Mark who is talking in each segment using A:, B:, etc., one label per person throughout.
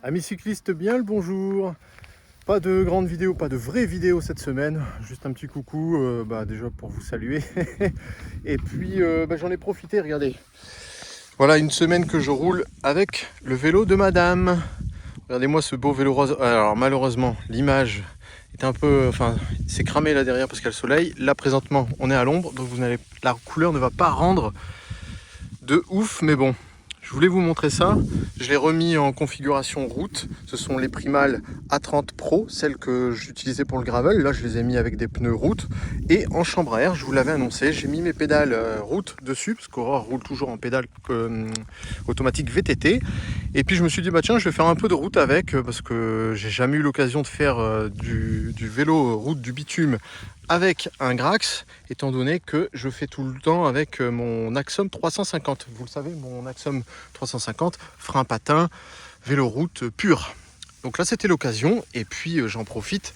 A: Amis cyclistes, bien le bonjour. Pas de grande vidéo, pas de vraie vidéo cette semaine. Juste un petit coucou, déjà pour vous saluer. Et puis j'en ai profité, regardez. Voilà une semaine que je roule avec le vélo de madame. Regardez-moi ce beau vélo rose. Alors malheureusement, l'image est un peu... Enfin, c'est cramé là derrière parce qu'il y a le soleil. Là présentement, on est à l'ombre, donc la couleur ne va pas rendre de ouf, mais bon. Je voulais vous montrer ça, je l'ai remis en configuration route, ce sont les Primale A30 Pro, celles que j'utilisais pour le gravel, là je les ai mis avec des pneus route, et en chambre à air, je vous l'avais annoncé, j'ai mis mes pédales route dessus, parce qu'Aurore roule toujours en pédale automatique VTT, et puis je me suis dit bah tiens je vais faire un peu de route avec, parce que j'ai jamais eu l'occasion de faire du vélo route du bitume avec un Grax, étant donné que je fais tout le temps avec mon Axom 350. Vous le savez, mon Axom 350, frein patin, vélo route pur. Donc là, c'était l'occasion, et puis j'en profite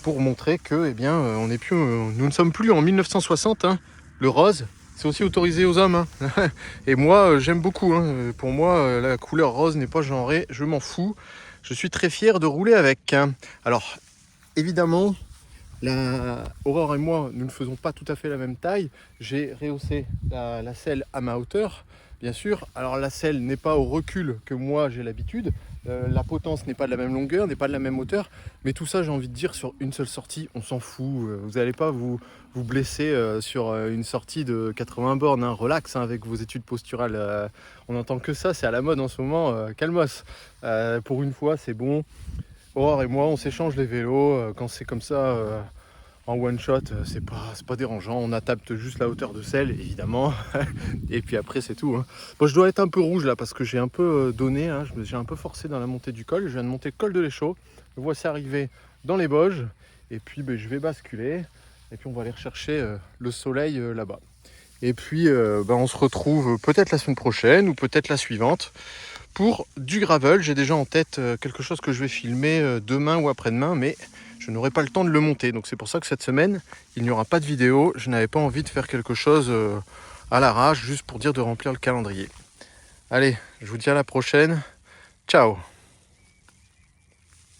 A: pour montrer que, nous ne sommes plus en 1960. Hein. Le rose, c'est aussi autorisé aux hommes. Hein. Et moi, j'aime beaucoup. Hein. Pour moi, la couleur rose n'est pas genrée. Je m'en fous. Je suis très fier de rouler avec. Hein. Alors, évidemment. Aurore et moi, nous ne faisons pas tout à fait la même taille. J'ai rehaussé la selle à ma hauteur, bien sûr. Alors la selle n'est pas au recul que moi j'ai l'habitude. La potence n'est pas de la même longueur, n'est pas de la même hauteur. Mais tout ça, j'ai envie de dire, sur une seule sortie, on s'en fout. Vous n'allez pas vous blesser sur une sortie de 80 bornes. Hein. Relax hein, avec vos études posturales. On n'entend que ça, c'est à la mode en ce moment. Calmos. Pour une fois, c'est bon. Aurore et moi, on s'échange les vélos. Quand c'est comme ça, en one shot, c'est pas dérangeant. On adapte juste la hauteur de selle, évidemment. Et puis après, c'est tout. Hein. Bon, je dois être un peu rouge là parce que j'ai un peu donné. Hein. J'ai un peu forcé dans la montée du col. Je viens de monter le col de l'Échaud. Me voici arrivé dans les Bauges. Et puis, je vais basculer. Et puis, on va aller rechercher le soleil là-bas. Et puis, on se retrouve peut-être la semaine prochaine ou peut-être la suivante. Pour du gravel, j'ai déjà en tête quelque chose que je vais filmer demain ou après-demain, mais je n'aurai pas le temps de le monter. Donc c'est pour ça que cette semaine, il n'y aura pas de vidéo. Je n'avais pas envie de faire quelque chose à l'arrache, juste pour dire de remplir le calendrier. Allez, je vous dis à la prochaine. Ciao!